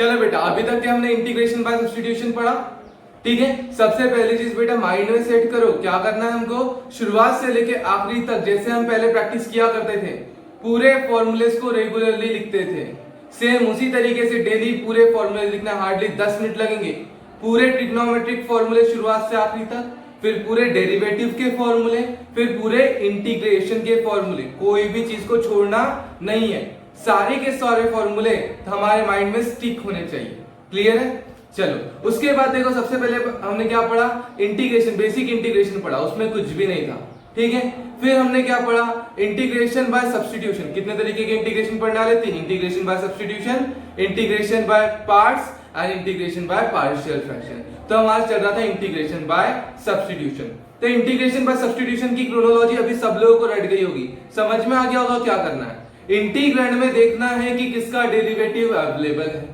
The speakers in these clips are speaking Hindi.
चलो बेटा, अभी तक के हमने इंटीग्रेशन बाय सब्स्टिट्यूशन पढ़ा, ठीक है। सबसे पहली चीज बेटा माइंड में सेट करो, क्या करना है हमको, शुरुआत से लेके आखिरी तक जैसे हम पहले प्रैक्टिस किया करते थे, पूरे फॉर्मूलेस को रेगुलरली लिखते थे, सेम उसी तरीके से डेली पूरे फॉर्मूले लिखना। हार्डली 10 मिनट लगेंगे। पूरे ट्रिग्नोमेट्रिक फॉर्मूले शुरुआत से आखिरी तक, फिर पूरे डेरिवेटिव के फॉर्मूले, फिर पूरे इंटीग्रेशन के फॉर्मूले, कोई भी चीज को छोड़ना नहीं है। सारे के सारे फॉर्मूले हमारे माइंड में स्टिक होने चाहिए। क्लियर है? चलो उसके बाद देखो, सबसे पहले हमने क्या पढ़ा, इंटीग्रेशन, बेसिक इंटीग्रेशन पढ़ा, उसमें कुछ भी नहीं था, ठीक है। फिर हमने क्या पढ़ा, इंटीग्रेशन बाय सब्स्टिट्यूशन। कितने तरीके के इंटीग्रेशन पढ़ने वाले? 3। Integration by substitution, integration by parts and integration by partial fraction. तो हमारा चल रहा था इंटीग्रेशन बाय सब्स्टिट्यूशन। तो इंटीग्रेशन बाय सब्स्टिट्यूशन की क्रोनोलॉजी अभी सब लोगों को रट गई होगी, समझ में आ गया होगा क्या करना है। इंटीग्रैंड में देखना है कि किसका डेरिवेटिव अवेलेबल है।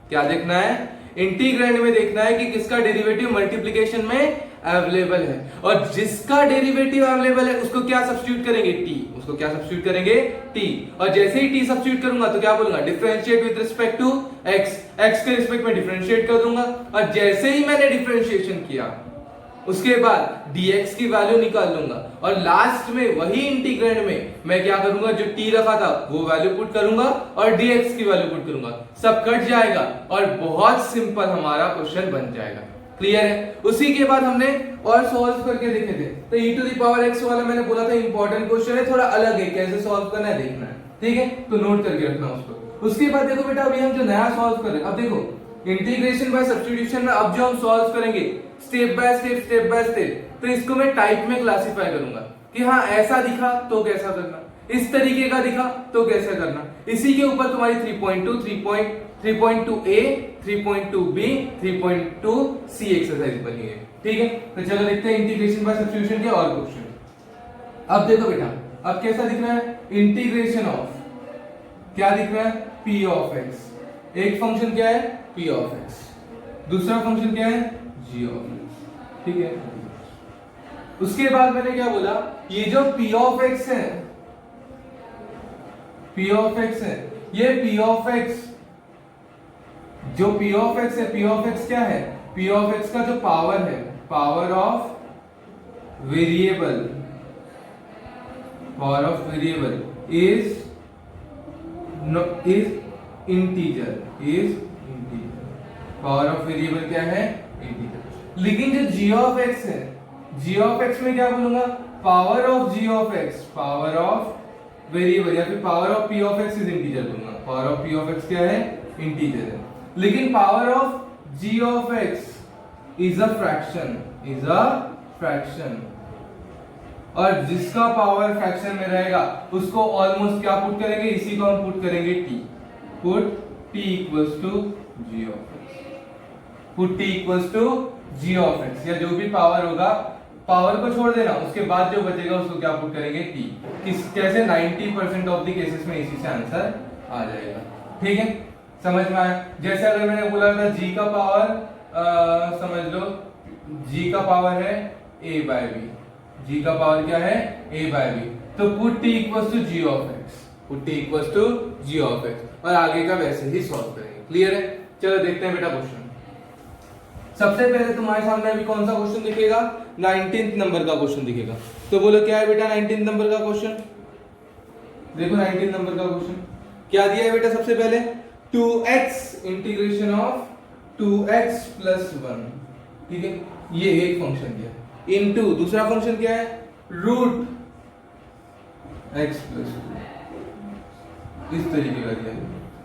क्या देखना है? इंटीग्रैंड में देखना है कि किसका डेरिवेटिव मल्टीप्लिकेशन में अवेलेबल है, और जिसका डेरिवेटिव अवेलेबल है उसको क्या सब्स्टिट्यूट करेंगे? टी। उसको क्या सब्स्टिट्यूट करेंगे? टी। और जैसे ही टी सब्स्टिट्यूट करूंगा तो क्या बोलूंगा? Differentiate with respect to x. X के रिस्पेक्ट में डिफरेंशिएट कर दूंगा, और जैसे ही मैंने डिफरेंशिएशन किया उसके बाद dx की वैल्यू निकाल लूंगा, और लास्ट में वही इंटीग्रैंड में मैं क्या करूंगा, जो t रखा था वो वैल्यू पुट करूंगा और dx की वैल्यू पुट करूंगा, सब कट जाएगा और बहुत सिंपल हमारा क्वेश्चन बन जाएगा। क्लियर है? उसी के बाद हमने और सॉल्व करके देखे थे। तो e to the power x वाला मैंने बोला था इंपॉर्टेंट क्वेश्चन है, थोड़ा अलग है, कैसे सॉल्व करना है देखना है, ठीक है। तो नोट करके रखना उसको। उसके बाद देखो बेटा, अभी हम जो नया सॉल्व कर रहे हैं, अब देखो इंटीग्रेशन बाय सब्स्टिट्यूशन में अब जो हम सॉल्व करेंगे स्टेप बाय स्टेप, तो इसको मैं टाइप में क्लासिफाई करूंगा कि हाँ ऐसा दिखा तो कैसा करना, इस तरीके का दिखा तो कैसे करना। इसी के ऊपर तुम्हारी 3.2, 3.2a, 3.2b, 3.2c एक्सरसाइज बनी है, ठीक है। तो चलो देखते हैं इंटीग्रेशन बाय सब्स्टिट्यूशन के और क्वेश्चन। अब देखो बेटा, अब कैसा दिख रहा है, इंटीग्रेशन ऑफ, क्या दिख रहा है, p ऑफ x। एक फंक्शन क्या है, p ऑफ x, दूसरा फंक्शन क्या है, g ऑफ x, ठीक है। उसके बाद मैंने क्या बोला, ये जो p ऑफ x है, p ऑफ x है, ये p ऑफ x, जो p ऑफ x है, p ऑफ x क्या है, p ऑफ x का जो पावर है, power of variable, power of variable is integer, power of variable क्या है, इंटीजर। लेकिन जो g ऑफ x है, g ऑफ x में क्या बोलूंगा, power of g of x, power of variable, या फिर power of p of x is integer बोलूंगा। Power of p of x क्या है, इंटीजर है। लेकिन power of g of x is a fraction, is a fraction, और जिसका पावर फ्रैक्शन में रहेगा उसको ऑलमोस्ट क्या पुट करेंगे, इसी को हम पुट करेंगे t, put t equals to g of x, put t equals to g of x, या जो भी पावर होगा, पावर को छोड़ देना, उसके बाद जो बचेगा उसको क्या पुट करेंगे, t। किस कैसे, 90% ऑफ द केसेस में इसी से आंसर आ जाएगा, ठीक है। समझ में आया? जैसे अगर मैंने बोला था g का पावर, समझ लो g का पावर है a बाय b, g का पावर क्या है, a बाय b, तो put t equals to g of x, put t equals to g of x, और आगे का वैसे ही सॉल्व करेंगे। क्लियर है? चलो देखते हैं बेटा क्वेश्चन। सबसे पहले तुम्हारे सामने अभी कौन सा क्वेश्चन दिखेगा, 19th नंबर का क्वेश्चन दिखेगा। तो बोलो क्या है बेटा 19th नंबर का क्वेश्चन, देखो 19th नंबर का क्वेश्चन क्या दिया है बेटा। सबसे पहले 2x integration of 2x plus 1, ठीक है, ये एक फंक्शन दिया, इनटू दूसरा फंक्शन क्या है, रूट x प्लस 2, इस तरीके का दिया है।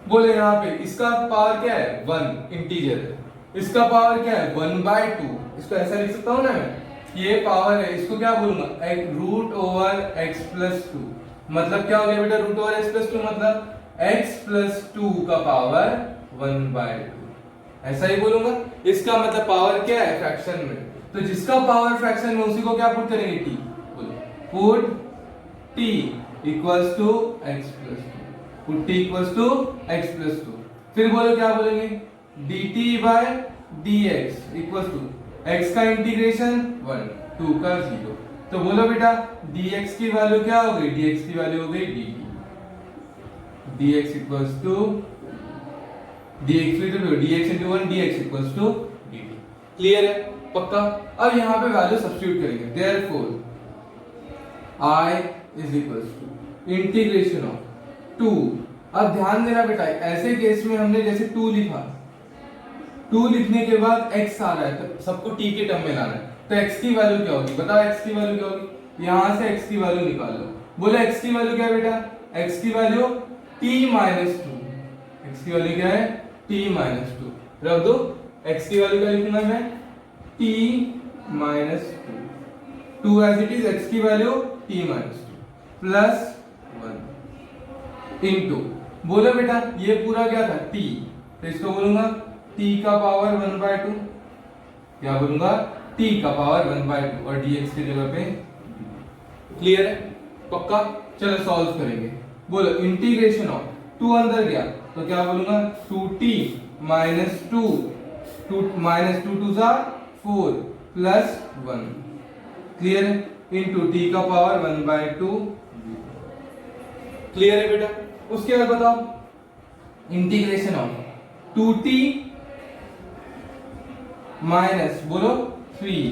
बोले यहाँ पे इसका पावर क्या है, 1, इंटीजर है, इसका पावर क्या है, 1/2, इसको ऐसा लिख सकता हूं ना मैं, ये पावर है, इसको क्या बोलूंगा, रूट ओवर x प्लस 2, मतलब क्या हो गया बेटा, रूट ओवर x प्लस 2 मतलब x प्लस 2 का पावर 1/2, ऐसा ही बोलूंगा। इसका मतलब पावर क्या है, फ्रैक्शन में, तो जिसका पावर फ्रैक्शन में उसी को क्या पुट करेंगे, t, put t equals to x plus 2, put t equals to x plus 2, फिर बोलो क्या बोलेंगे, dt by dx equals to x का इंटीग्रेशन 1, 2 का 0, तो बोलो बेटा dx की वैल्यू क्या हो गई, dx की वैल्यू हो गई dt, dx equals to dx dx into 1 dx equals to dt। Clear है, पक्का। अब यहाँ पे वैल्यू सब्स्टिट्यूट करेंगे, therefore I is equals to integration of 2। अब ध्यान देना बेटा, ऐसे केस में हमने जैसे 2 लिखा, 2 लिखने के बाद x आ रहा है तो सबको t के टर्म में लाना है, तो x की वैल्यू क्या होगी, बताओ x की वैल्यू क्या होगी। यहां से x की वैल्यू निकाल लो। बोलो x की वैल्यू क्या है बेटा, x की वैल्यू t माइनस 2। x की वैल्यू क्या है, t माइनस 2। रख दो, x की वैल्यू क्या लिखूंगा मैं, t minus 2 as it is, x की value t minus 2 plus 1 into, बोलो बेटा ये पूरा क्या था t, तो इसको बोलूंगा t का पावर 1/2, क्या बोलूंगा t का पावर 1/2 और dx की जगह पे। क्लियर है, पक्का। चलो सॉल्व करेंगे। बोलो इंटीग्रेशन ऑफ 2 अंदर गया तो क्या बोलूंगा 2t माइनस 2 माइनस 2 2 सा 4 प्लस 1। क्लियर है, इनटू t का पावर 1/2। क्लियर है बेटा। उसके बाद बताओ इंटीग्रेशन ऑफ 2t माइनस, बोलो 3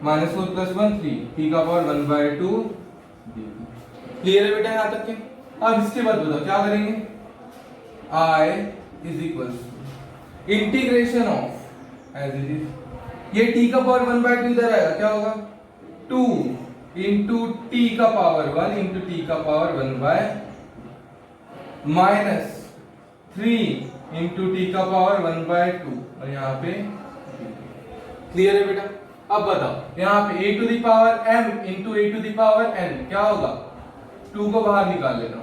माइनस 4 प्लस 1 3 t का पावर 1/2। क्लियर है बेटा यहां तक के। अब इसके बाद बताओ क्या करेंगे, I is equal to integration of as it is, ये t का पावर 1/2 इधर आएगा, क्या होगा 2 इंटू t का पावर 1 इंटू t का पावर 1 माइनस 3 इंटू t का पावर 1/2 और यहाँ पे। क्लियर है बेटा। अब बताओ यहाँ पे a to the power m into a to the power n क्या होगा, 2 को बाहर निकाल लेना,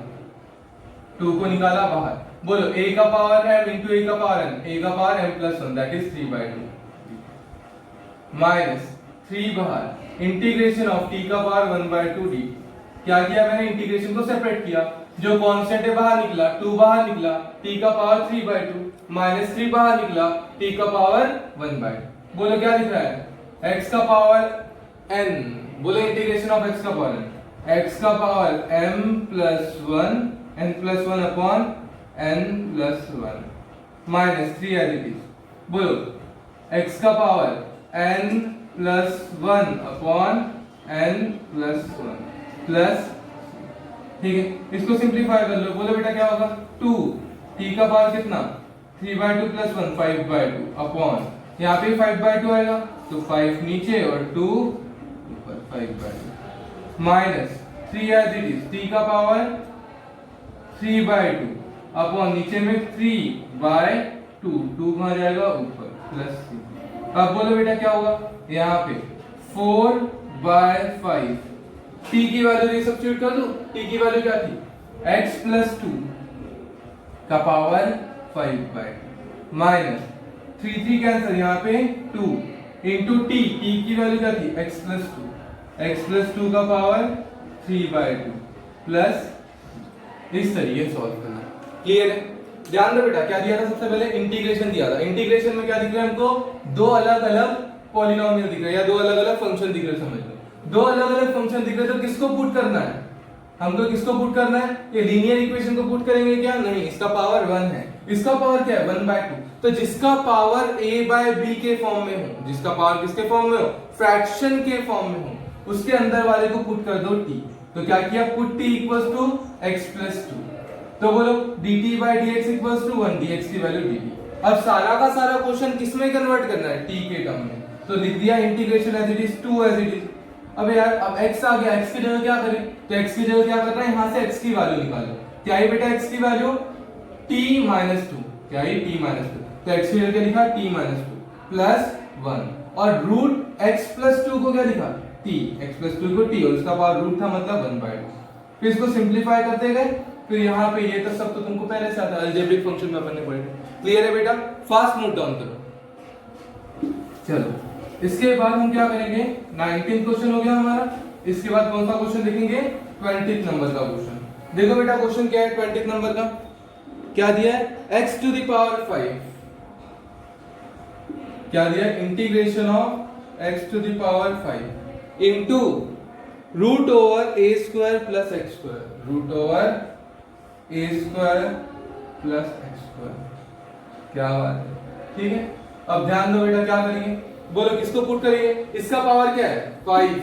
2 को निकाला बाहर। बोलो a का पावर m इंटू a का पावर n, a का power m plus 1 that is 3/2 minus 3 बाहर, इंटीग्रेशन ऑफ t का पावर 1/2 dt। क्या किया मैंने, इंटीग्रेशन को सेपरेट किया, जो कांस्टेंट है बाहर निकला, 2 बाहर निकला, t का पावर 3/2 माइनस 3 बाहर निकला, t का पावर 1/2। बोलो क्या लिख रहा है, x का पावर n, बोलो इंटीग्रेशन ऑफ x का पावर n, x का power m plus 1 n plus 1 upon n plus 1 minus 3 as it is. बोलो x का power n plus 1 upon n plus 1 plus, ठीक है, इसको सिंप्लीफाई कर लो। बोलो बेटा क्या होगा 2 t का पावर कितना 3/2 प्लस 1 5/2 अपॉन, यहाँ पे 5/2 आएगा तो 5 नीचे और 2 ऊपर 5/2 minus 3 as it is, t का पावर 3/2 अपॉन नीचे में 3/2, 2 कहाँ जाएगा ऊपर प्लस 3। अब बोलो बेटा क्या होगा, यहाँ पे 4/5, t की वैल्यू ये सब्स्टिट्यूट कर दो, t की वैल्यू क्या थी x प्लस 2 का पावर 5/2 माइनस 3 कैंसिल, यहाँ पे 2 इंटू t की वैल्यू क्या थी x प्लस 2 का पावर 3/2 प्लस, इस तरीके से सॉल्व करना। क्लियर है। ध्यान दो बेटा क्या दिया था, सबसे पहले इंटीग्रेशन दिया था। इंटीग्रेशन में क्या दिख रहा है हमको, 2 अलग अलग पॉलिनोमियल दिख रहे हैं या 2 अलग अलग फंक्शन दिख रहे हैं, समझ लो 2 अलग अलग फंक्शन दिख रहे हैं, तो किसको पुट करना है हमको, किसको पुट करना है, ये लीनियर इक्वेशन को पुट करेंगे क्या, नहीं, इसका पावर 1 है, इसका पावर क्या है 1/2, तो जिसका पावर a/b के फॉर्म में हो, जिसका पावर किसके फॉर्म में हो, फ्रैक्शन के फॉर्म में हो, उसके अंदर वाले को पुट कर दो t। तो क्या किया, put t equals to x plus 2, तो बोलो dt/dx इक्वल्स टू 1 dx की वैल्यू dt। अब सारा का सारा क्वेश्चन किसमें कन्वर्ट करना है, t के टर्म में, तो लिख दिया integration as it is 2 as it is. अब यार अब x आ गया, x की जगह क्या करें, तो x की जगह क्या करना है, यहां से x की वैल्यू निकालो। क्या है बेटा x की वैल्यू t माइनस 2, क्या है t माइनस 2, तो x की जगह क्या लिखा t माइनस 2 प्लस 1 और रूट x प्लस 2 को क्या लिखा t, x प्लस 2 को t और उसका पावर रूट था मतलब 1/2। फिर इसको सिंप्लीफाई करते गए, फिर यहाँ पे ये तो सब तो तुमको पहले से आता है, अलजेब्रिक फंक्शन में अपन ने पढ़े। क्लियर है बेटा, फास्ट नोट डाउन करो। चलो इसके बाद हम क्या करेंगे, 19th क्वेश्चन हो गया हमारा। इसके बाद कौन सा क्वेश्चन देखेंगे, 20th नंबर का क्वेश्चन। देखो बेटा क्वेश्चन क्या है 20th नंबर का, क्या दिया है x टू द पावर 5, क्या दिया है integration of x to the power 5 into root over a square plus x square, root over a square plus x square. क्या बात है, ठीक है। अब ध्यान दो बेटा, क्या करेंगे, बोलो किसको पुट करेंगे, इसका पावर क्या है 5,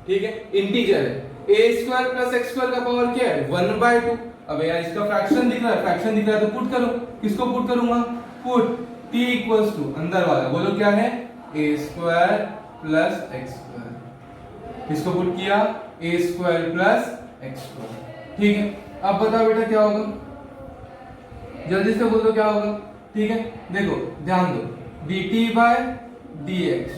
ठीक है, इंटीजर है। ए स्क्वायर प्लस एक्स स्क्वायर का पावर क्या है 1/2। अब यार इसका फ्रैक्शन दिख रहा है, फ्रैक्शन दिख रहा है तो पुट करो। किसको पुट करूंगा, पुट t इक्वल्स टू अंदर वाला, बोलो क्या है ए स्क्वायर प्लस एक्स स्क्वायर। किसको पुट किया, ए स्क्वायर प्लस एक्स स्क्वायर, ठीक है। अब बताओ बेटा क्या होगा, जल्दी से बोल दो क्या होगा, ठीक है। देखो ध्यान दो, dt बाय dx,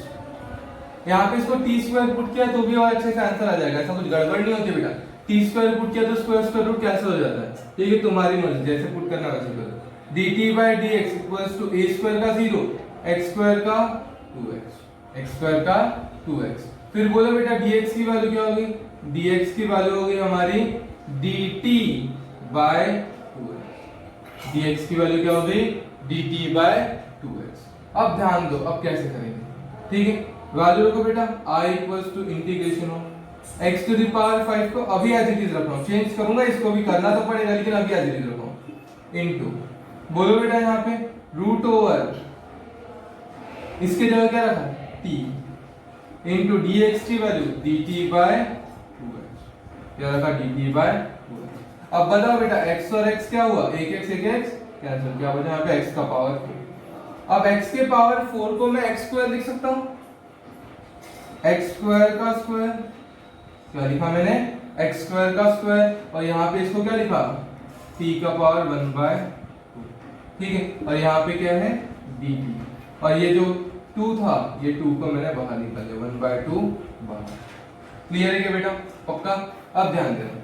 यहाँ पे इसको टी स्क्वायर पुट किया तो भी और अच्छे से आंसर आ जाएगा, ऐसा कुछ गड़बड़ नहीं होती बेटा। टी स्क्वायर पुट किया तो स्क्वायर रूट कैंसिल हो जाता है, ठीक है, तुम्हारी मर्जी, जैसे पुट करना वैसे करो। dt by dx equals to a square का 0, x स्क्वायर का 2x, x स्क्वायर का 2x। फिर बोलो बेटा dx की वैल्यू क्या होगी, dx की वैल्यू होगी हमारी dt बाय 2x, dx की वैल्यू क्या होगी dt बाय 2x। अब ध्यान दो, अब कैसे करेंगे, ठीक है। वैल्यू रखो बेटा i equals to integration of x to the power 5 को अभी एज इट इज रख रहा हूं, चेंज करूंगा इसको भी, करना तो पड़ेगा लेकिन अभी एज इट इज रख रहा हूं, इनटू बोलो बेटा यहाँ पे रूट ओवर इसके जगह क्या रखा t इनटू dx की वैल्यू dt बाय 2x, क्या रखा dt बाय 2x। अब बताओ बेटा x और x क्या हुआ, एक x कैंसिल, क्या बचा यहाँ पे x का पावर 4। अब x के पावर 4 को मैं x स्क्वायर लिख सकता हूं, x स्क्वायर का स्क्वायर, क्या लिखा मैंने x स्क्वायर का स्क्वायर, और यहाँ पे इसको क्या लिखा t का पावर 1/2, ठीक है। और यहाँ पे क्या है dt, और ये जो 2 था ये 2 को मैंने बाहर निकाल दिया, 1/2 बाहर। क्लियर है क्या बेटा, पक्का। अब ध्यान देना,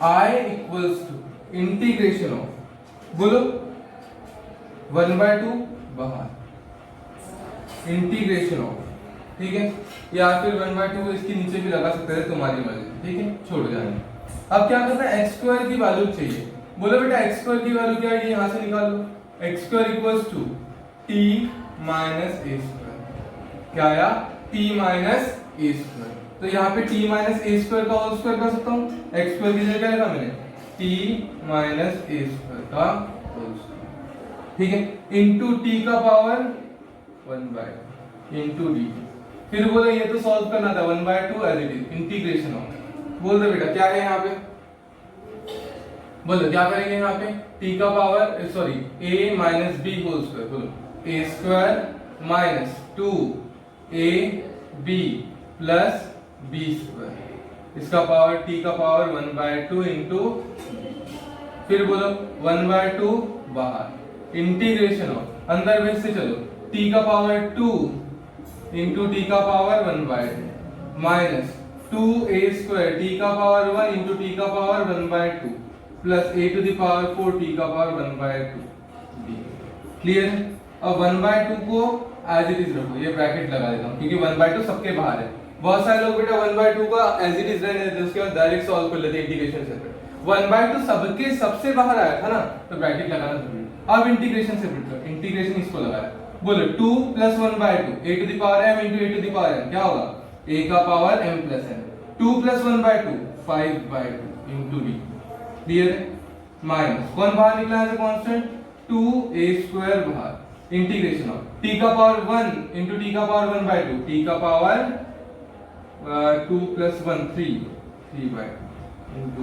i equals to integration of, बोलो 1/2 बाहर, इंटीग्रेशन ऑफ, ठीक है, या फिर 1/2 इसके नीचे भी लगा सकते हैं, तुम्हारी मर्जी, ठीक है, छोड़ जाने। अब क्या करना है, x स्क्वायर की वैल्यू चाहिए, बोलो बेटा x स्क्वायर की वैल्यू क्या है, यहां से निकालो, x square equals to t minus a square, क्या आया t माइनस a स्क्वायर। तो यहाँ पे t माइनस a स्क्वायर का होल स्क्वायर कर सकता हूँ, x स्क्वायर की जगह क्या लिखा मैंने t माइनस a स्क्वायर का होल स्क्वायर, ठीक है, इनटू t का पावर 1/2 इनटू dt। फिर बोलो ये तो सॉल्व करना था 1/2 as it is, integration of, बोल दो बेटा क्या है यहाँ पे, बोलो क्या करेंगे यहाँ पे t का power sorry a minus b whole square, बोलो a square minus 2ab plus b square, इसका पावर t का पावर 1/2 इंटू, फिर बोलो 1/2 बाहर, इंटीग्रेशन ऑफ, अंदर में से चलो t का पावर 2 इंटू t का power 1/2 minus 2a square t का पावर 1 इंटू t का power 1/2 plus a to the power 4 t का पावर 1/2 b। क्लियर है। अब 1/2 को एज इट इज रखो, ये ब्रैकेट लगा देता हूं क्योंकि 1/2 सबके बाहर है। बहुत सारे लोग बेटा 1/2 का एज इट इज रहने देते हैं, उसके बाद डायरेक्ट सॉल्व कर लेते हैं इंटीग्रेशन से। 1/2 सबके सबसे बाहर आया था ना, तो ब्रैकेट लगाना जरूरी है। अब इंटीग्रेशन से कर, इंटीग्रेशन इसको लगाया, बोलो 2 plus 1/2 a to the power m into a to the power n, क्या होगा a का power m plus n, 2 plus 1/2 5/2 into d। Clear है। माइनस कौन बाहर निकला है कांस्टेंट 2a स्क्वायर बाहर, इंटीग्रेशन ऑफ t का पावर 1 इंटू t का पावर 1/2, t का power 2 plus 1 3/2 into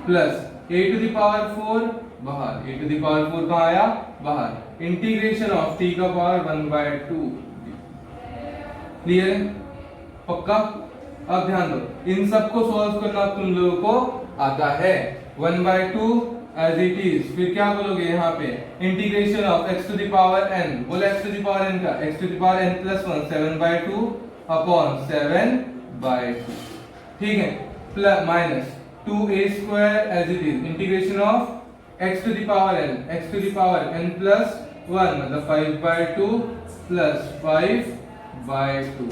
plus a to the power 4 बाहर, a टू द पावर 4 कहां आया बाहर, इंटीग्रेशन ऑफ t का पावर 1/2। क्लियर है पक्का। अब ध्यान दो, इन सबको सॉल्व करना तुम लोगों को आता है। 1/2 एज इट इज, फिर क्या बोलोगे यहाँ पे integration of x to the power n, बोलो x to the power n का x to the power n plus 1 7/2 upon 7/2, ठीक है, plus minus 2a square as it is, integration of x to the power n plus 1 मतलब 5/2 plus 5/2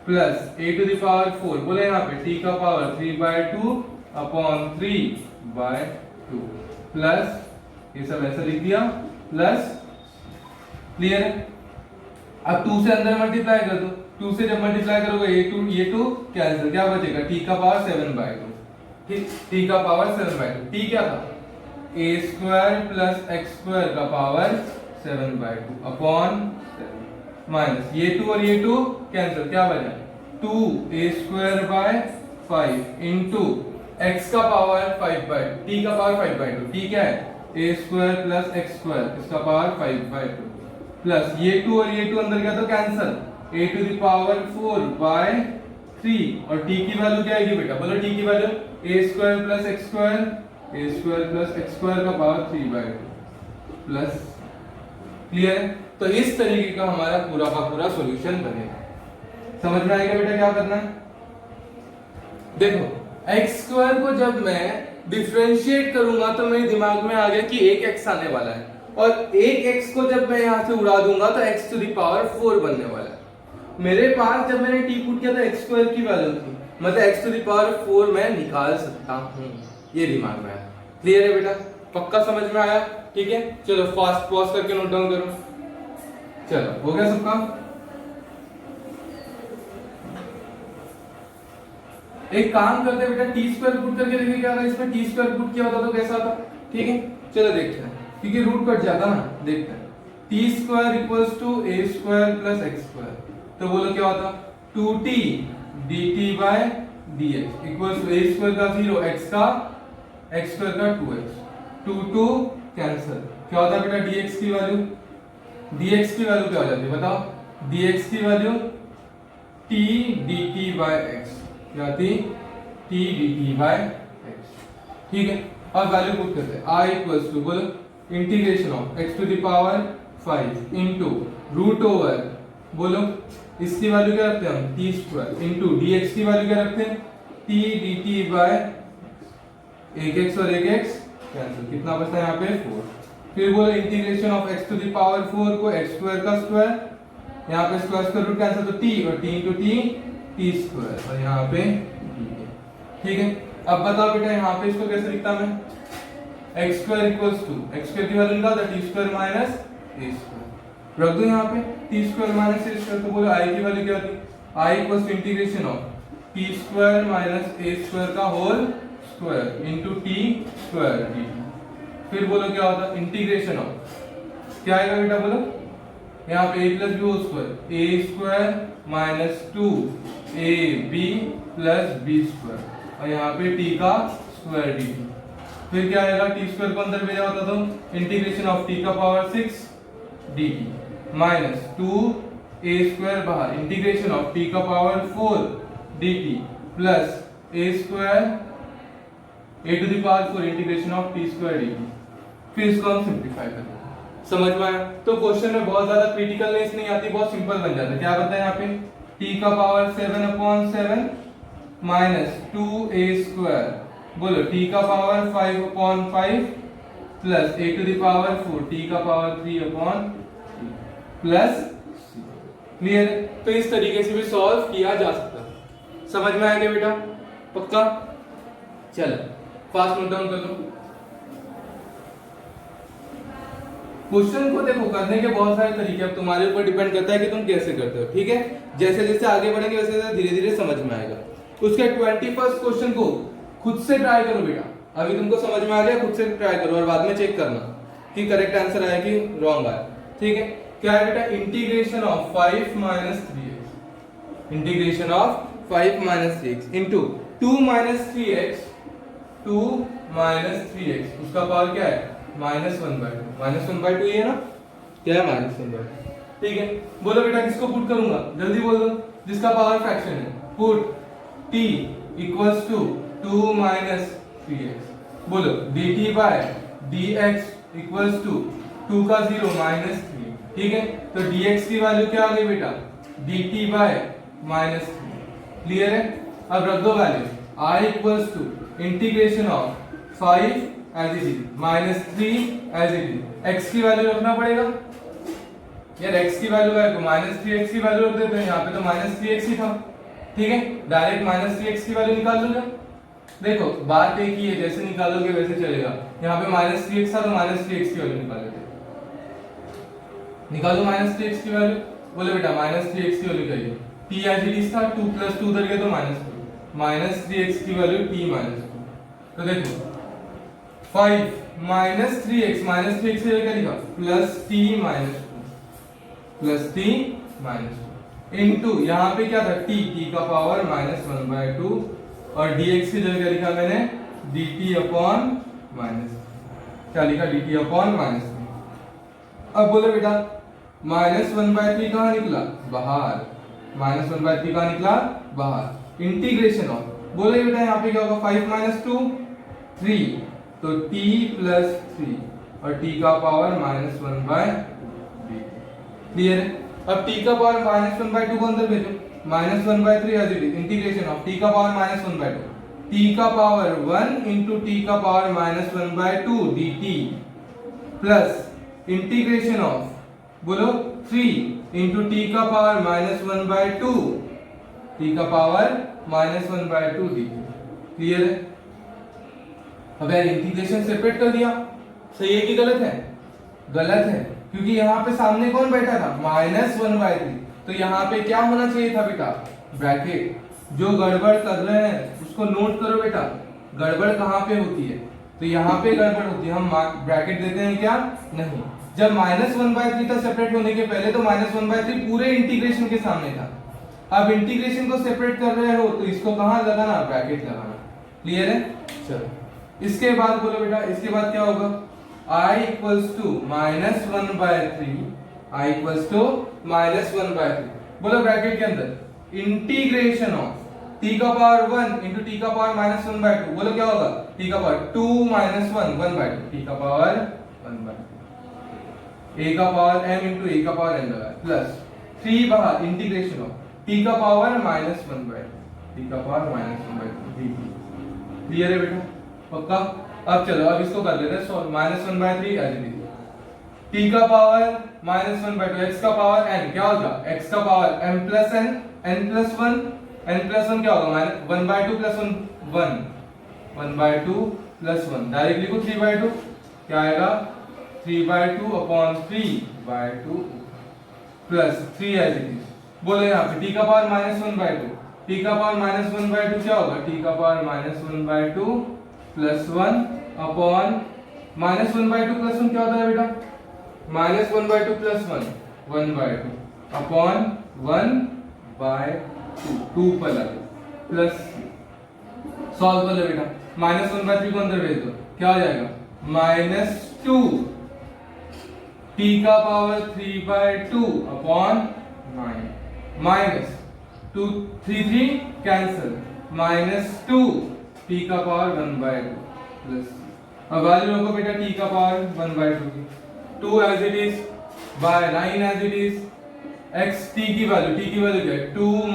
plus a to the power 4, बोले यहाँ पे t का पावर 3/2 अपॉन 3/2 प्लस ये सब ऐसा लिख दिया प्लस। क्लियर है। अब 2 से अंदर मल्टीप्लाई कर दो, 2 से जब मल्टीप्लाई करोगे ये 2 कैंसिल, क्या बचेगा t का पावर 7/2, ठीक, t का पावर 7/2, t क्या था ए स्क्वायर प्लस एक्स स्क्वायर का पावर 7/2 अपॉन 7 माइनस ये 2 और ये 2 कैंसिल, क्या बचा 2a² इंटू x का पावर 5/2 t का पावर 5/2 t क्या है a² प्लस एक्स स्क्वायर इसका पावर 5/2 प्लस ये 2 और ये 2 अंदर गया तो कैंसिल a⁴/3 और t की वैल्यू क्या आएगी बेटा, बोलो t की value a² plus x square का पावर 3/2 प्लस, क्लियर है। तो इस तरीके का हमारा पूरा का पूरा सॉल्यूशन बनेगा। समझ में आएगा बेटा क्या करना है। देखो x² को जब मैं डिफरेंशिएट करूंगा तो मेरे दिमाग में आ गया कि एक x आने वाला है, और एक x को जब मैं यहां से उड़ा दूंगा तो x⁴ बनने वाला है। मेरे पास जब मैंने t पुट किया तो x² की वैल्यू थी, मतलब x⁴ मैं निकाल सकता हूं, ये दिमाग में आया। क्लियर है बेटा, पक्का समझ में आया, ठीक है। चलो फास्ट पॉज करके नोट डाउन करो। चलो हो गया सबका। एक काम करते हैं बेटा, t² पुट करके देखिए क्या होगा, इसमें t² पुट किया होता तो कैसा होता, ठीक है। चलो देखते हैं, क्योंकि रूट कट जाता ना, देखते हैं। t² = a² plus x square, तो बोलो क्या होता 2t dt/dx equals to a² का 0 x का x² का 2x 2 कैंसिल, क्या होता है बेटा dx की वैल्यू, dx की वैल्यू क्या हो जाती है बताओ, dx की वैल्यू t dt/x क्या थी t dt/x, ठीक है। अब वैल्यू पुट करते हैं i इक्वल्स टू बोलो integration of x⁵ into root over, बोलो इसकी वैल्यू क्या रखते हैं हम t² इनटू dx की वैल्यू क्या रखते हैं t dt/x, एक x और एक x कैंसिल, कितना बचता है यहाँ पे 4। फिर बोलो इंटीग्रेशन ऑफ x⁴ को x² का स्क्वायर, यहाँ पे स्क्वायर रूट कैंसिल तो t और t इंटू t² और यहाँ पे ठीक है। अब बताओ बेटा यहाँ पे इसको कैसे लिखता मैं, x² इक्वल्स टू x² की वैल्यू निकाल दो t² माइनस a² रख दो यहाँ पे t² माइनस a², तो बोलो i की वैल्यू क्या थी, i equals to integration of t² minus a² का whole square into t² dt। फिर बोलो क्या होता इंटीग्रेशन ऑफ, क्या आएगा बेटा बोलो यहाँ पे a plus b whole square a² minus 2ab plus b² और यहाँ पे t का स्क्वायर dt। फिर क्या आएगा t² को अंदर भेजा होता तो इंटीग्रेशन ऑफ t का पावर 6 dt माइनस 2a² बाहर इंटीग्रेशन ऑफ t का power 4 dt plus a² a⁴ integration of t² dt। फिर इसको हम सिंपलीफाई करेंगे। समझ में आया। तो क्वेश्चन में बहुत ज्यादा क्रिटिकलनेस नहीं आती, बहुत सिंपल बन जाता है। क्या बताया यहाँ पे t का पावर 7/7 माइनस 2a², बोलो t का पावर 5/5 प्लस a⁴ t का पावर 3/3 प्लस, क्लियर। तो इस तरीके से भी सॉल्व किया जा सकता है। समझ में आएगा बेटा, पक्का। चलो फास्ट नोट डाउन कर लो। क्वेश्चन को देखो करने के बहुत सारे तरीके, अब तुम्हारे ऊपर डिपेंड करता है कि तुम कैसे करते हो, ठीक है। जैसे जैसे आगे बढ़ेंगे वैसे वैसे धीरे धीरे समझ में आएगा। उसके 21st क्वेश्चन को खुद से ट्राई करो बेटा, अभी तुमको समझ में आ गया, खुद से ट्राई करो और बाद में चेक करना कि करेक्ट आंसर आया कि रॉन्ग आया, ठीक है। क्या है बेटा integration of 5 - 3x, integration of 5 - 3x into 2 - 3x, 2 - 3x उसका पावर क्या है -1/2 ये है ना, क्या है -1/2, ठीक है। बोलो बेटा किसको पुट करूंगा, जल्दी बोल दो, जिसका पावर फ्रैक्शन है। Put t equals to 2 - 3x, बोलो dt/dx इक्वल्स टू 2 का 0 -3, ठीक है। तो dx की वैल्यू क्या आ गई बेटा dt/-3, क्लियर है। अब रख दो value i equals to integration of 5 as it is -3 as it is, x की वैल्यू रखना पड़ेगा यार, x की वैल्यू है तो -3x की वैल्यू रख देते हैं, यहाँ पे तो -3x ही था, ठीक है। डायरेक्ट -3x की वैल्यू निकाल लूंगा। देखो बात एक ही है, जैसे निकालोगे वैसे चलेगा। यहाँ पे -3x था तो -3x की वैल्यू निकाल लेते हैं, निकालो -3x की वैल्यू। बोले बेटा -3x की वैल्यू क्या है, t एज इट इज था, 2 + 2 उधर गया तो -2, -3x की वैल्यू t - 2। तो देखो 5 -3x, -3x से क्या लिखा +t -2 इनटू यहाँ पे क्या था t का पावर -1/2 और dx की जगह क्या लिखा मैंने dt अपॉन क्या लिखा dt अपॉन -3। अब बोलो बेटा -1/3 कहाँ निकला बाहर, -1/3 कहाँ निकला बाहर। इंटीग्रेशन ऑफ बोले बेटा यहाँ पे क्या होगा 5 - 2 3 तो t + 3 और t का पावर -1/3। क्लियर है। अब t का पावर -1/2 को अंदर भेजो, -1/3 as it is integration of t का पावर -1/2 t का पावर 1 into t का power -1/2 dt plus integration of बोलो 3 into t का पावर -1/2 t का पावर -1/2 dt। क्लियर है। अब यार इंटीग्रेशन सेपरेट कर दिया, सही है कि गलत है? गलत है, क्योंकि यहाँ पे सामने कौन बैठा था -1/3, तो यहाँ पे क्या होना चाहिए था बेटा ब्रैकेट। जो गड़बड़ कर रहे हैं उसको नोट करो बेटा, गड़बड़ कहाँ पे होती है, तो यहाँ पे गड़बड़ होती है। हम ब्रैकेट देते हैं क्या? नहीं। जब -1/3 था सेपरेट होने के पहले तो -1/3 पूरे इंटीग्रेशन के सामने था। अब इंटीग्रेशन को सेपरेट कर रहे हो तो इसको कहाँ लगाना? ब्रैकेट लगाना। क्लियर है। चलो इसके बाद बोलो बेटा, इसके बाद क्या होगा I equals to -1/3 I equals to -1/3 बोलो ब्रैकेट के अंदर इंटीग्रेशन ऑफ t का पावर 1 into t का पावर -1/2 बोलो क्या होगा t का पावर 2 - 1 1/2 t का पावर 1/2 a का पावर m into a का पावर n लगा प्लस 3 बाहर इंटीग्रेशन ऑफ t का पावर -1/2 t का पावर -1/2 dt। क्लियर है बेटा? पक्का। अब चलो अब इसको कर लेते हैं solve. -1/3 as it is t का पावर -1/2 x का पावर n क्या होगा x का power m + n n + 1 n + 1 क्या होगा -1/2 + 1 1/2 + 1 डायरेक्ट लिखो 3/2 क्या आएगा 3/2 upon 3/2 plus 3 as it is. बोलो यहाँ पे t का पावर -1/2 t का पावर -1/2 क्या होगा t का पावर -1/2 + 1 अपॉन -1/2 + 1 क्या होता है बेटा -1/2 + 1 1/2 अपॉन 1/2 2 पर लगे प्लस सॉल्व कर लो बेटा। -1/3 को अंदर भेज दो क्या हो जाएगा -2 t का पावर 3/2 अपॉन 9 -2 3 3 कैंसिल -2 t का पावर 1/2 प्लस अब वैल्यू रखो बेटा t का पावर 1/2 की 2 as it is by 9 as it is x t की वैल्यू क्या है 2 -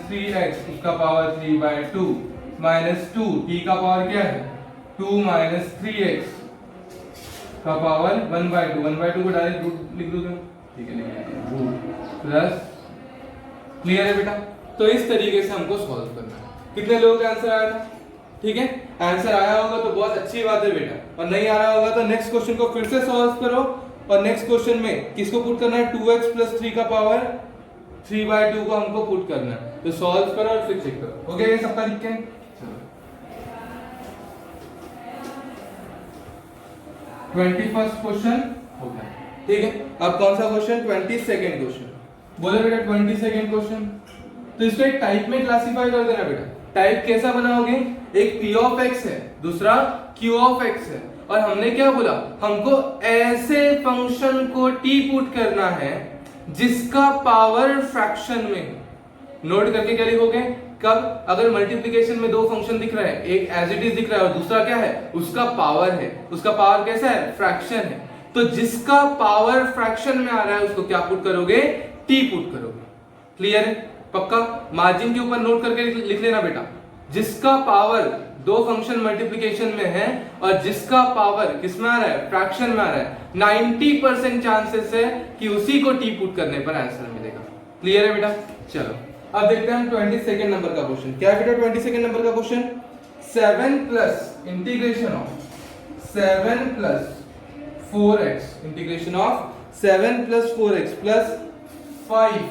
3x उसका पावर 3/2 -2 t का पावर क्या है 2 - 3x का पावर 1/2 को डायरेक्ट रूट लिख दोगे ठीक है रूट प्लस। क्लियर है बेटा? तो इस तरीके से हमको सॉल्व करना है। कितने लोगों का आंसर आया था? ठीक है, आंसर आया होगा तो बहुत अच्छी बात है बेटा, और नहीं आ रहा होगा तो नेक्स्ट क्वेश्चन को फिर से सॉल्व करो और नेक्स्ट क्वेश्चन में किसको पुट करना है 2x + 3 का पावर 3/2 को हमको पुट करना है। तो सॉल्व करो और फिर चेक करो। हो गया ये सबका लिख के? चलो 21st क्वेश्चन हो गया। ठीक है, अब कौन सा क्वेश्चन 22nd क्वेश्चन बोले बेटा 22nd क्वेश्चन। तो इसको एक टाइप में क्लासिफाई कर देना बेटा। टाइप कैसा बनाओगे? एक p ऑफ x है, दूसरा q ऑफ x है, और हमने क्या बोला हमको ऐसे फंक्शन को t पुट करना है जिसका पावर फ्रैक्शन में। नोट करके क्या लिखोगे? कब अगर मल्टीप्लिकेशन में दो फंक्शन दिख रहा है, एक एज इट इज दिख रहा है और दूसरा क्या है उसका पावर है। उसका पावर कैसा है? फ्रैक्शन है। तो जिसका पावर फ्रैक्शन में आ रहा है उसको क्या पुट करोगे? t पुट करोगे। क्लियर है? पक्का। मार्जिन के ऊपर नोट करके लिख लेना बेटा। जिसका पावर दो फंक्शन मल्टीप्लिकेशन में है और जिसका पावर किसमें आ रहा है? फ्रैक्शन में आ रहा है, 90% चांसेस है कि उसी को t पुट करने पर आंसर मिलेगा। क्लियर है बेटा? चलो अब देखते हैं हम 22nd नंबर का क्वेश्चन। क्या है बेटा 22nd नंबर का question? 7 plus integration of 7 + 4x integration of 7 + 4x plus 5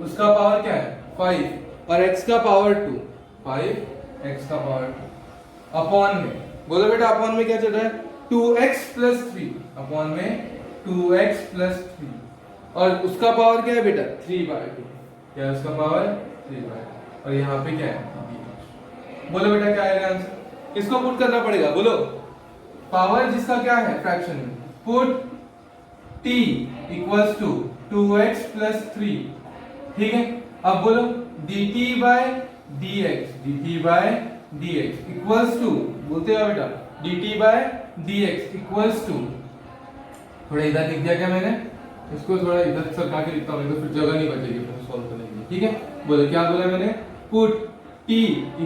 उसका पावर क्या है 5 और x का पावर 2 5 x का पावर 2 अपॉन में। बोलो बेटा अपॉन में क्या चल रहा है? 2x प्लस 3 अपॉन में 2x प्लस 3 और उसका पावर क्या है बेटा 3/2। क्या है उसका पावर 3/2 और यहाँ पे क्या है बोलो बेटा क्या आएगा आंसर। किसको पुट करना पड़ेगा बोलो। पावर जिसका क्या है फ्रैक्शन में put t equals to 2x plus 3। ठीक है अब बोलो dt by dx equals to बोलते हो बेटा dt by dx equals to थोड़ा इधर लिख दिया क्या मैंने इसको थोड़ा इधर सरका के लिखता हूं तो फिर जगह नहीं बचेगी फिर सॉल्व करने के लिए। ठीक है बोलो क्या बोला मैंने put t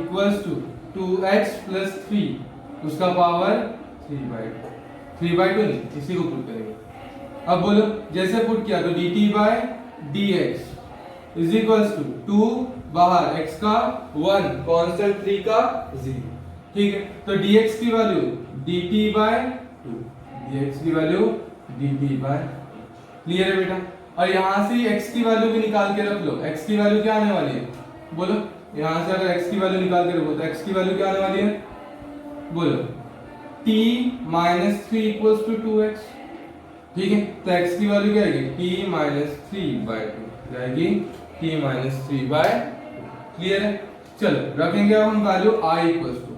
equals to 2x plus 3 उसका पावर 3/2 नहीं इसी को पुट करेंगे। अब बोलो जैसे पुट किया तो dt by dx is equals to 2 बाहर x का 1 कांस्टेंट 3 का 0। ठीक है तो dx की वैल्यू dt बाय 2 dx की वैल्यू dt बाय क्लियर है बेटा। और यहां से x की वैल्यू भी निकाल के रख लो। x की वैल्यू क्या आने वाली है बोलो यहां से अगर x की वैल्यू निकाल के रखो तो x की वैल्यू क्या आने वाली है बोलो t minus 3 equals to 2x। ठीक है तो x की वैल्यू क्या आएगी t माइनस 3/2 जाएगी t माइनस 3/2। क्लियर है चलो रखेंगे अब हम वैल्यू i इक्वल्स टू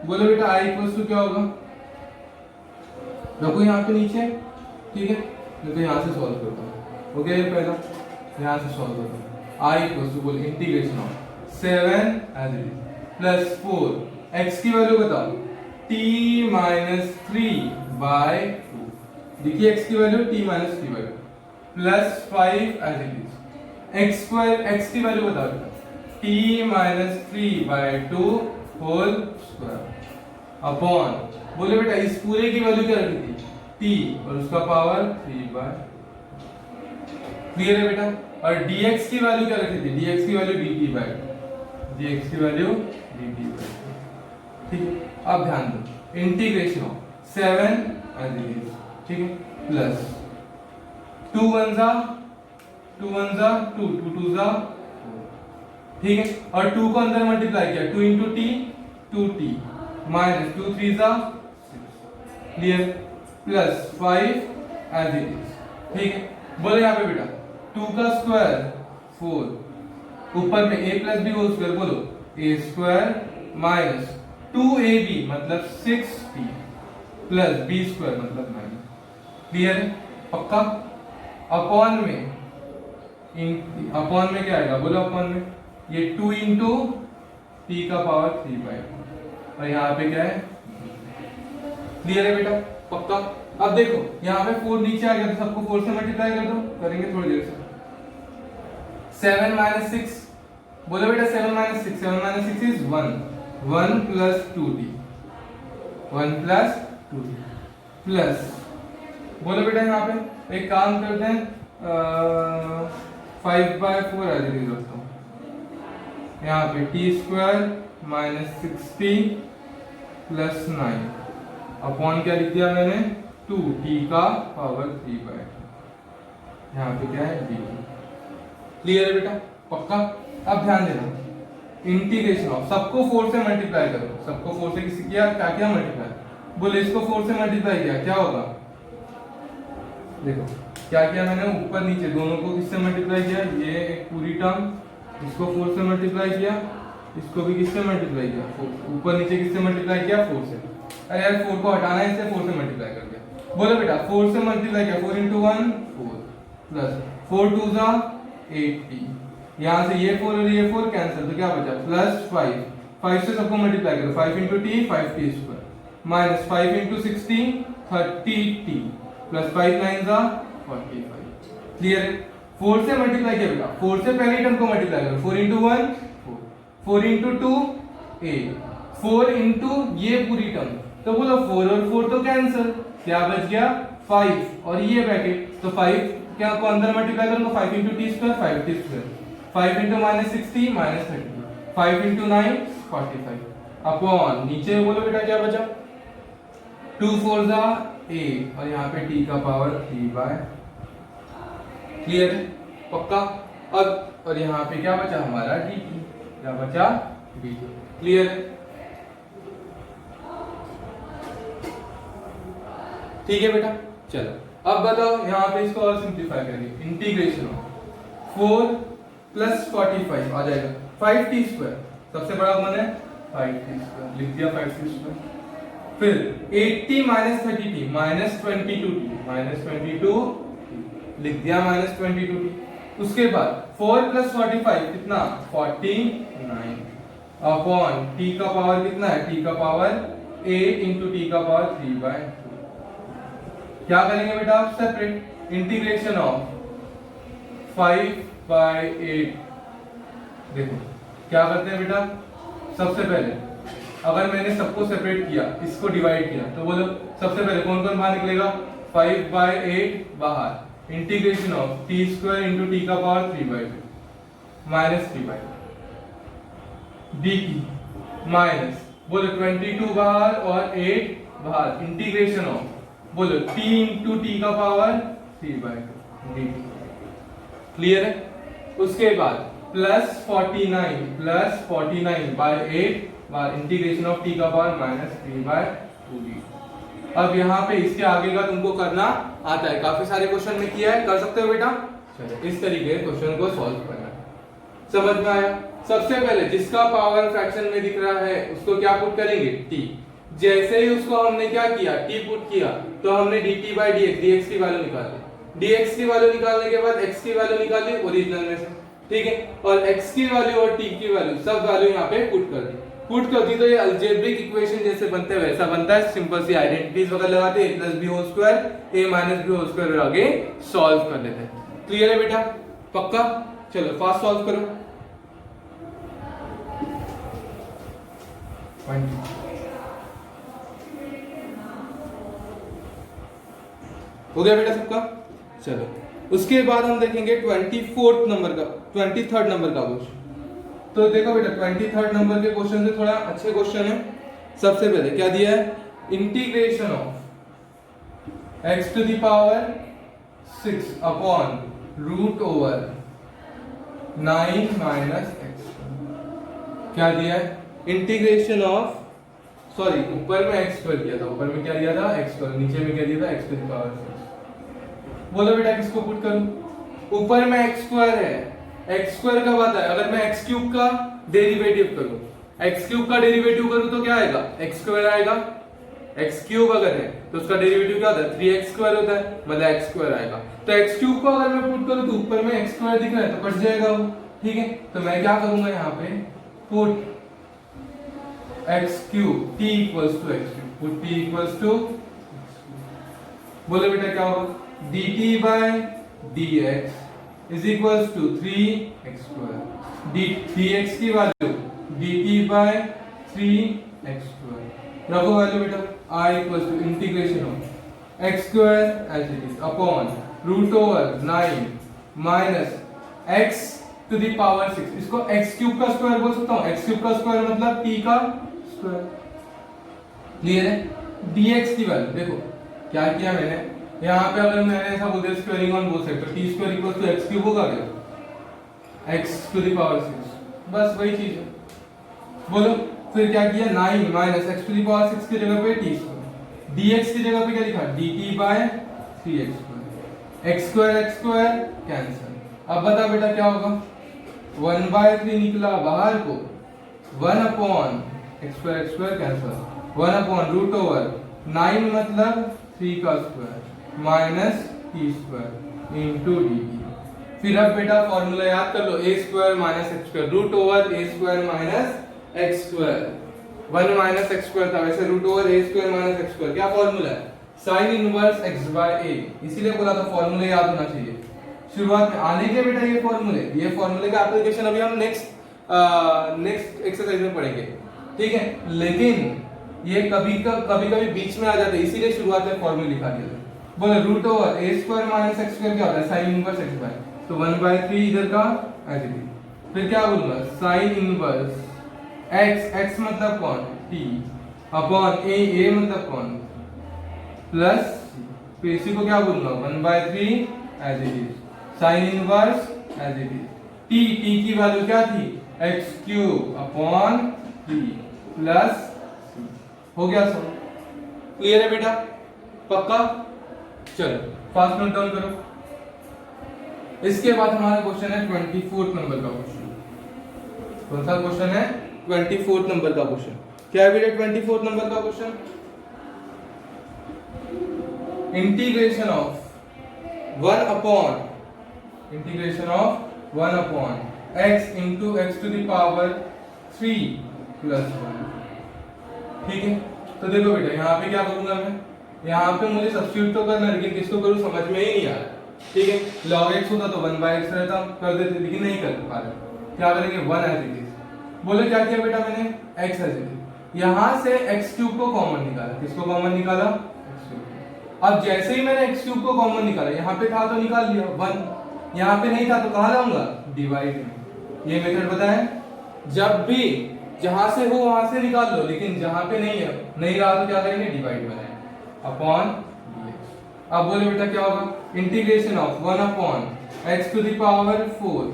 बोलो बेटा i इक्वल्स टू क्या होगा रखो यहाँ पे नीचे। ठीक है तो यहाँ से सॉल्व करता हूँ हो गया ये पहला यहाँ से सॉल्व करता हूँ i इक्वल्स टू बोलो integration of 7 as it is plus 4 x की वैल्यू बताओ t माइनस 3/2 देखिए x की value t minus 3/2 plus 5 as it is x square x की वैल्यू बताओ t minus 3/2 whole square upon बोले बेटा इस पूरे की वैल्यू क्या रखी थी t और उसका पावर 3/2। क्लियर है बेटा। और dx की वैल्यू क्या रखी थी dx की वैल्यू dt/2 dx की वैल्यू dt/2। ठीक है अब ध्यान दो integration of 7 as it is ठीक है प्लस 2 1 जा 2 1 जा 2 2 2 जा ठीक है और 2 को अंदर मल्टीप्लाई किया 2 into t 2t माइनस 2 3 जा 6 clear plus 5 as it is. ठीक है बोलो यहाँ पे बेटा 2 का स्क्वायर 4 ऊपर में a plus b whole square बोलो a स्क्वायर माइनस 2ab मतलब 6b प्लस b स्क्वायर मतलब 9। क्लियर है पक्का। अपॉन में अपॉन में क्या आएगा बोलो अपॉन में ये 2 into t का पावर 3/2 और यहाँ पे क्या है क्लियर है बेटा पक्का। अब देखो यहाँ पे 4 नीचे आ गया तो सबको 4 से मल्टीप्लाई कर दो करेंगे थोड़ी देर से 7 माइनस 6 बोलो बेटा 7 minus 6 7 minus 6 is 1 plus 2t 1 plus 2t plus बोलो बेटा यहाँ पे एक काम करते हैं 5/4 एज इट इज रखता हूँ यहाँ पे t square minus 60 plus 9 upon क्या लिख दिया मैंने 2t का पावर 3/2 यहाँ पे क्या है dt। क्लियर है बेटा पक्का। अब ध्यान देना इंटीग्रेशन ऑफ सबको 4 से मल्टीप्लाई करो सबको 4 से किसी किया क्या किया मल्टीप्लाई बोले इसको 4 से मल्टीप्लाई किया क्या होगा देखो क्या किया मैंने ऊपर नीचे दोनों को किससे मल्टीप्लाई किया ये एक पूरी टर्म इसको 4 से मल्टीप्लाई किया इसको भी किससे मल्टीप्लाई किया ऊपर नीचे किससे मल्टीप्लाई किया 4 से। अरे यार 4 को हटाना है इससे 4 से मल्टीप्लाई कर दिया बोलो बेटा 4 से मल्टीप्लाई किया 4 into 1 4 प्लस 4 2 जा 8t यहाँ से ये 4 और ये 4 कैंसिल तो क्या बचा प्लस 5 से सबको मल्टीप्लाई करो 5 into t 5t square minus 5 into 16 30t plus 5 9 जा 45। क्लियर है 4 से मल्टीप्लाई किया बेटा 4 से पहली टर्म को मल्टीप्लाई करो 4 into 1 4 into 2 8 4 into ये पूरी टर्म तो बोलो 4 और 4 तो कैंसिल क्या बच गया 5 और ये ब्रैकेट तो 5 क्या को अंदर मल्टीप्लाई करो तो 5 into t square 5t square 5 into minus 60 minus 30 5 into 9 45 upon नीचे बोलो बेटा क्या बचा 2 4 जा 8 और यहाँ पे t का पावर 3/। क्लियर है पक्का। अब और यहाँ पे क्या बचा हमारा dt क्या बचा dt। क्लियर है ठीक है बेटा, चलो अब बताओ यहाँ पे इसको और सिंप्लीफाई करेंगे। इंटीग्रेशन ऑफ 4 + 45 आ जाएगा 5t², सबसे बड़ा वन है 5t², लिख दिया 5t²। फिर 80 - 30t -22t लिख दिया -22t। उसके बाद 4 + 45 कितना 49 अपॉन t का पावर कितना है, t का पावर 8 × t का पावर 3/2। क्या करेंगे बेटा आप, सेपरेट इंटीग्रेशन ऑफ 5/8। देखो क्या करते हैं बेटा, सबसे पहले अगर मैंने सबको सेपरेट किया, इसको डिवाइड किया, तो बोलो सबसे पहले कौन कौन बाहर निकलेगा, 5/8 बाहर, इंटीग्रेशन ऑफ t² × t का पावर 3/2 -3/2 dt माइनस बोलो 22 बाहर और 8 बाहर, इंटीग्रेशन ऑफ बोलो t × t का पावर 3/2 dt। क्लियर है? उसके बाद +49/8 बार इंटीग्रेशन ऑफ t का पावर -3/2 dt। अब यहाँ पे इसके आगे का तुमको करना आता है, काफी सारे क्वेश्चन में किया है, कर सकते हो बेटा। चलो इस तरीके से क्वेश्चन को सॉल्व करना है, समझ में आया? सबसे पहले जिसका पावर फ्रैक्शन में दिख रहा है उसको क्या पुट करेंगे, t। जैसे ही उसको हमने क्या किया, t पुट किया, तो हमने dt/dx dx की वैल्यू निकाली, dx की वैल्यू निकालने के बाद x की वैल्यू निकाली ओरिजिनल में से, ठीक है, और x की वैल्यू और t की वैल्यू सब वैल्यू यहाँ पे पुट कर दी। पुट कर दी तो ये अलजेब्रिक इक्वेशन जैसे बनते हैं वैसा बनता है, सिंपल सी आइडेंटिटीज वगैरह लगाते हैं, a + b² a - b² और आगे सॉल्व कर लेते हैं। क्लियर है बेटा, पक्का? चलो फास्ट सॉल्व करो। हो गया बेटा सबका? चलो उसके बाद हम देखेंगे 23rd नंबर का क्वेश्चन। तो देखो बेटा 23rd नंबर के क्वेश्चन से थोड़ा अच्छे क्वेश्चन है। सबसे पहले क्या दिया है, integration of x⁻6 upon √9 - x। क्या दिया है, इंटीग्रेशन ऑफ, सॉरी ऊपर में x² दिया था, ऊपर में क्या दिया था x², नीचे में क्या दिया था x⁻6। बोलो बेटा किसको पुट करूं, ऊपर में x² है, x² कब आता है, अगर मैं x³ का डेरिवेटिव करूं, x³ का डेरिवेटिव करूं तो क्या आएगा, x² आएगा। x³ अगर है तो उसका डेरिवेटिव क्या होता है, 3x² होता है, मतलब x² आएगा। तो x³ को अगर मैं पुट करूं तो ऊपर में x² दिख रहा है तो कट जाएगा वो, ठीक है। तो मैं क्या करूंगा यहाँ पे, put x³ t = x³, put t = बोलो बेटा क्या होगा, dt/dx = 3x², dx की वैल्यू dt/3x²। रखो वैल्यू बेटा, I = integration of x² as it is upon √9 - x⁻6। इसको x³ का स्क्वायर बोल सकता हूँ, x³ का स्क्वायर मतलब t का स्क्वायर। क्लियर है? dx की वैल्यू देखो क्या किया मैंने यहाँ पे, अगर मैंने ऐसा बोल दिया स्क्वायरिंग ऑन बोथ साइड, तो t² = x³ होगा क्या, x⁻6, बस वही चीज है। बोलो फिर क्या किया, 9 - x⁻6 की जगह पे t², dx की जगह पे क्या लिखा, dt/3x², x² कैंसिल। अब बता बेटा क्या होगा, 1/3 निकला बाहर को, 1 अपॉन x² कैंसिल, 1 अपॉन √9 मतलब 3 का square minus t² into dt। फिर अब बेटा फॉर्मूला याद कर लो, a² - x², √a² - x², 1 - x² था, वैसे √a² - x², क्या फॉर्मूला है, sin इनवर्स x/a। इसीलिए बोला था फॉर्मूले याद होना चाहिए शुरुआत में आने के बेटा, ये फॉर्मूले का एप्लीकेशन अभी हम नेक्स्ट एक्सरसाइज में पढ़ेंगे, ठीक है। लेकिन ये कभी बीच में आ जाते हैं, इसीलिए शुरुआत में फॉर्मूला लिखा दिया। बोले √a² - x² क्या होता है, sin इनवर्स x/, तो 1/3 इधर का ऐसे ही। फिर क्या बोलूंगा, sin इनवर्स x मतलब कौन, t अपॉन a मतलब कौन, प्लस फिर इसी को क्या बोलूंगा 1/3 as it is, sin inverse as it is. t की वैल्यू क्या थी, x³ अपॉन t प्लस, हो गया सब। क्लियर है बेटा? पक्का? चलो फास्ट नोट डाउन करो। इसके बाद हमारा क्वेश्चन है 24 नंबर का क्वेश्चन। कौन सा क्वेश्चन है? 24 नंबर का क्वेश्चन। क्या है बेटा 24 नंबर का question? Integration of 1 upon x into x to the power 3 plus 1। ठीक है, तो देखो बेटा यहाँ पे क्या करूंगा मैं, यहाँ पे मुझे सब्स्टिट्यूट तो करना है, लेकिन किसको करूँ समझ में ही नहीं आ रहा। ठीक है, log x होता तो 1/x रहता, कर देते, लेकिन नहीं कर पा रहे। क्या करेंगे? 1 एज इट इज। बोले क्या किया बेटा मैंने? x as it is. यहाँ से x क्यूब को कॉमन निकाला। किसको कॉमन निकाला? x cube. अब जैसे ही मैंने x क्यूब को कॉमन निकाला, यहाँ पे था तो निकाल लिया 1, यहाँ पे नहीं था तो कहाँ लाऊंगा? डिवाइड में। ये मेथड पता है? जब भी जहां से हो वहां से निकाल लो, लेकिन जहां पे नहीं है, नहीं रहा तो क्या करेंगे? डिवाइड बनाएंगे अपॉन dx। अब बोले बेटा क्या होगा? Integration of 1 upon x to the power 4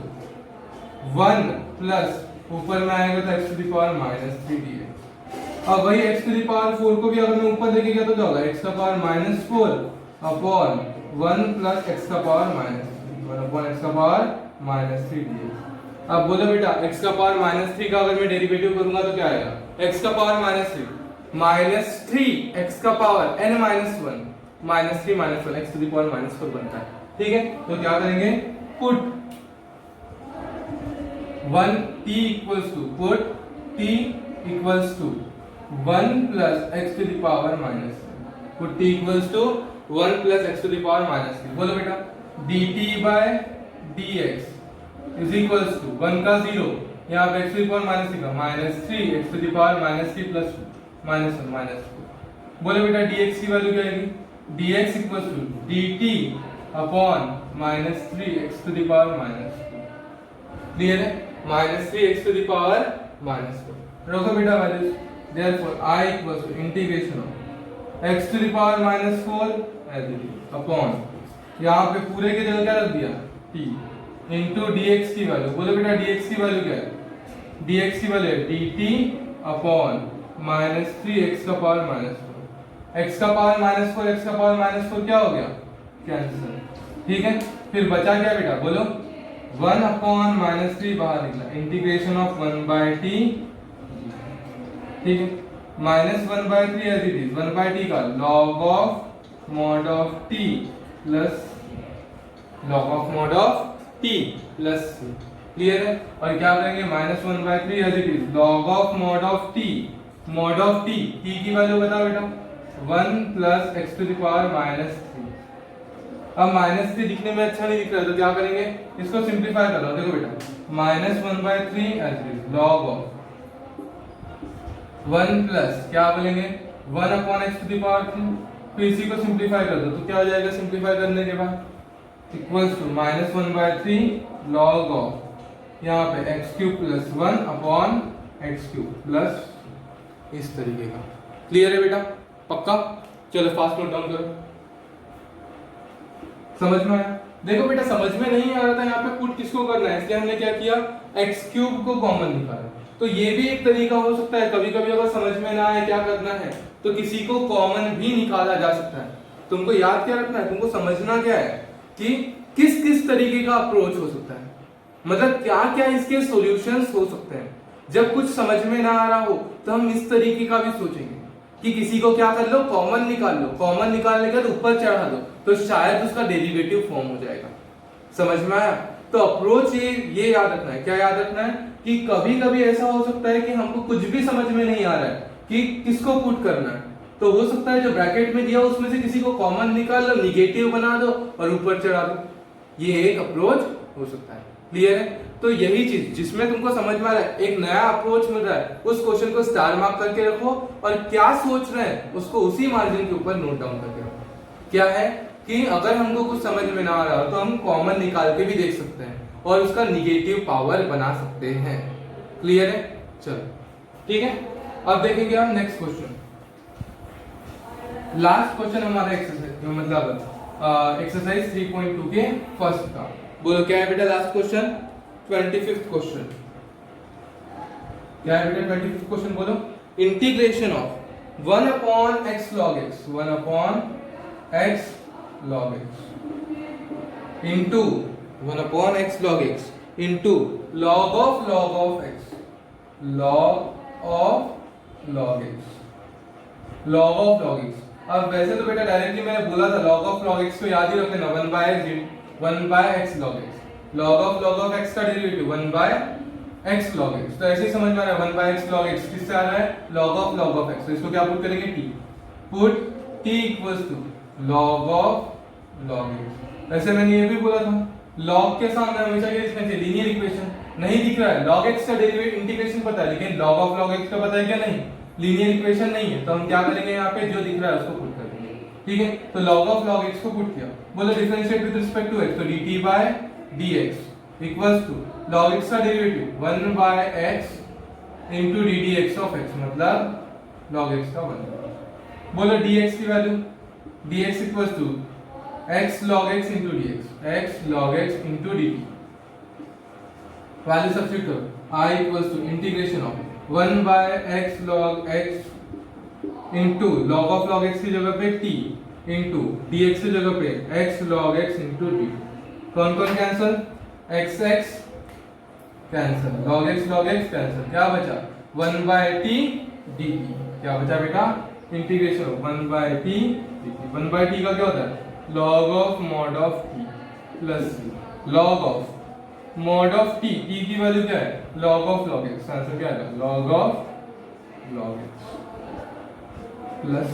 1 plus ऊपर में आएगा तो x to the power -3 dx। अब वही x टू द पावर 4 को भी अगर मैं ऊपर लेके गया तो क्या होगा? x का पावर -4 अपॉन 1 प्लस x का पावर -3 1 अपॉन x का पावर -3 dx। अब बोलो बेटा x का पावर -3 का अगर मैं डेरिवेटिव करूंगा तो क्या आएगा? x का पावर -3 x का power n -1 -3 -1 x to the power -4 बनता है। ठीक है, तो क्या करेंगे? Put 1 t equals to 1 plus x to the power -3। Put t equals to 1 plus x to the power -3। बोलो बेटा dt by dx is equals to 1 का 0, यहाँ पे x टू द पावर -3 का -3 x to the power -3 plus -1 -4। बोले बेटा dx की वैल्यू क्या आएगी? dx equals to dt upon -3 x to the power -4। Clear है? -3 x टू द पावर -4। रखो बेटा values. Therefore I equals to integration of x to the power -4 as it is upon यहाँ पे पूरे के जगह क्या रख दिया? t इंटू dx की वैल्यू। बोलो बेटा dx की वैल्यू क्या है? dx की वैल्यू है dt अपॉन -3 x का पावर -4। x का पावर -4 x का पावर -4 क्या हो गया? कैंसिल। ठीक है, फिर बचा क्या बेटा? बोलो 1 अपॉन -3 बाहर निकला, इंटीग्रेशन ऑफ 1/t। ठीक है, -1/3 एज इट इज 1/t का log of mod of t plus log of mod of t plus c। Clear है? और क्या करेंगे? -1/3 as it is log of mod of t t की वैल्यू बताओ बेटा 1 plus x to the power -3। अब -3 दिखने में अच्छा नहीं दिख रहा है तो क्या करेंगे? इसको सिंपलीफाई कर लो। देखो बेटा -1/3 as it is log of 1 plus क्या बोलेंगे? 1 upon x to the power 3। फिर इसी को सिंपलीफाई कर दो तो क्या हो जाएगा? सिंपलीफाई करने के बाद इक्वल्स टू -1/3 log ऑफ यहाँ पे x cube plus 1 upon x cube plus इस तरीके का। क्लियर है बेटा? पक्का? चलो फास्ट नोट डाउन करो। समझ में आया? देखो बेटा समझ में नहीं आ रहा था यहाँ पे पुट किसको करना है, इसलिए हमने क्या किया? x क्यूब को कॉमन निकाला। तो ये भी एक तरीका हो सकता है। कभी कभी अगर समझ में ना आए क्या करना है तो किसी को कॉमन भी निकाला जा सकता है। तुमको याद क्या रखना है? तुमको समझना क्या है कि किस किस तरीके का अप्रोच हो सकता है, मतलब क्या क्या इसके सॉल्यूशंस हो सकते हैं। जब कुछ समझ में ना आ रहा हो तो हम इस तरीके का भी सोचेंगे कि किसी को क्या कर लो? कॉमन निकाल लो। कॉमन निकालने के बाद ऊपर चढ़ा दो तो शायद उसका डेरिवेटिव फॉर्म हो जाएगा। समझ में आया? तो अप्रोच ये याद रखना है। क्या याद रखना है? कि कभी कभी ऐसा हो सकता है कि हमको कुछ भी समझ में नहीं आ रहा है कि किसको पुट करना है, तो हो सकता है जो ब्रैकेट में दिया उसमें से किसी को कॉमन निकाल लो, निगेटिव बना दो और ऊपर चढ़ा दो। ये एक अप्रोच हो सकता है। क्लियर है? तो यही चीज जिसमें तुमको समझ में आ रहा है, एक नया अप्रोच मिल रहा है, उस क्वेश्चन को स्टार मार्क करके रखो और क्या सोच रहे हैं उसको उसी मार्जिन के ऊपर नोट डाउन करके रखो। क्या है कि अगर हमको कुछ समझ में ना आ रहा हो तो हम कॉमन निकाल के भी देख सकते हैं और उसका निगेटिव पावर बना सकते हैं। क्लियर है? चलो ठीक है, अब देखेंगे हम नेक्स्ट क्वेश्चन। लास्ट क्वेश्चन हमारा एक्सरसाइज मतलब एक्सरसाइज 3.2 के फर्स्ट का। बोलो क्या है बेटा लास्ट क्वेश्चन? 25th question. क्या है बेटा 25th क्वेश्चन? बोलो integration of 1 upon x log x 1 upon x log x into 1 upon x log x into log of x, log of log x, log of log x। अब वैसे तो बेटा डायरेक्टली मैंने बोला था log of log x को याद ही रखना 1 by x log x, log of x का derivative 1 by x log x। तो ऐसे ही समझ में आ रहा है 1 by x log x किससे आ रहा है, log of x। तो इसको क्या पुट करेंगे t, put t equals to log of log x। ऐसे मैंने ये भी बोला था log के सामने हमेशा क्या लिखना चाहिए, लीनियर इक्वेशन। नहीं दिख रहा है, log x का डेरिवेटिव इंटीग्रेशन पता है लेकिन log of log x का पता है क्या, नहीं, लीनियर इक्वेशन नहीं है। तो हम क्या करेंगे, यहाँ पे जो दिख रहा है उसको पुट कर देंगे, ठीक है। तो log of log x को पुट किया, बोलो differentiate with respect to x, तो dt by dx equals to log x का derivative 1 by x into ddx of x, मतलब log x का 1। बोलो dx की वैल्यू, dx equals to x log x into dx, x log x into dt। Value substitute करो, I equals to integration of 1 by x log x into log of log x की जगह पे t into dx की जगह पे x log x into dt। कौन कौन cancel, x x cancel, log x cancel, क्या बचा 1 by t dt। क्या बचा बेटा, integration of 1 by t dt। 1 by t का क्या होता है, log of mod of t plus log of mod of t, t की वैल्यू क्या है, log of log x। Answer क्या आएगा, log of log x plus.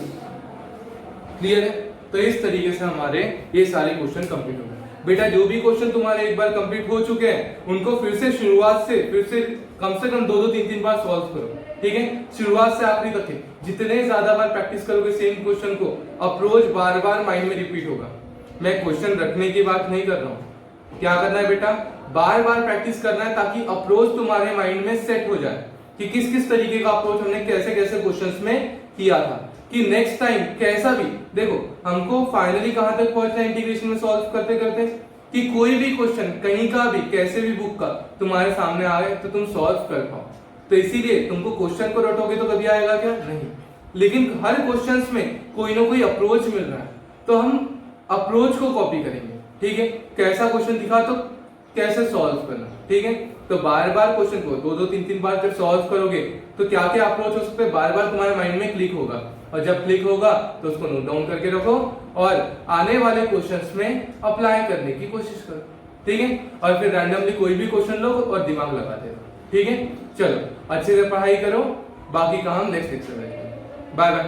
Clear है। तो इस तरीके से हमारे ये सारे क्वेश्चन कंप्लीट हो गए। बेटा जो भी क्वेश्चन तुम्हारे एक बार कंप्लीट हो चुके हैं उनको फिर से शुरुआत से कम से कम 2-3 बार सॉल्व करो, ठीक है, शुरुआत से आखिरी तक। जितने ज्यादा बार प्रैक्टिस करोगे सेम क्वेश्चन को, अप्रोच बार बार माइंड में रिपीट होगा। मैं क्वेश्चन रखने की बात नहीं कर रहा हूँ, क्या करना है बेटा, बार बार प्रैक्टिस करना है ताकि अप्रोच तुम्हारे माइंड में सेट हो जाए कि किस किस तरीके का अप्रोच हमने कैसे कैसे क्वेश्चंस में किया था, कि नेक्स्ट टाइम कैसा भी। देखो हमको फाइनली कहां तक पहुंचना है इंटीग्रेशन में सॉल्व करते करते, कि कोई भी क्वेश्चन कहीं का भी कैसे भी बुक का तुम्हारे सामने आए तो तुम सॉल्व कर पाओ। तो इसीलिए तुमको क्वेश्चन को रटोगे तो कभी आएगा क्या, नहीं, लेकिन हर क्वेश्चंस में कोई ना कोई अप्रोच मिल रहा है तो हम अप्रोच को कॉपी करेंगे, ठीक है। कैसा क्वेश्चन दिखा तो कैसे सॉल्व करना, ठीक है। तो बार बार क्वेश्चन को 2-3 बार जब सॉल्व करोगे तो क्या क्या अप्रोच हो सकते हैं, बार बार तुम्हारे माइंड में क्लिक होगा, और जब क्लिक होगा तो उसको नोट डाउन करके रखो और आने वाले क्वेश्चंस में अप्लाई करने की कोशिश करो, ठीक है। और फिर रैंडमली कोई भी क्वेश्चन लो और दिमाग लगाते रहो, ठीक है। चलो अच्छे से पढ़ाई करो, बाकी काम नेक्स्ट लेक्चर में। Bye bye.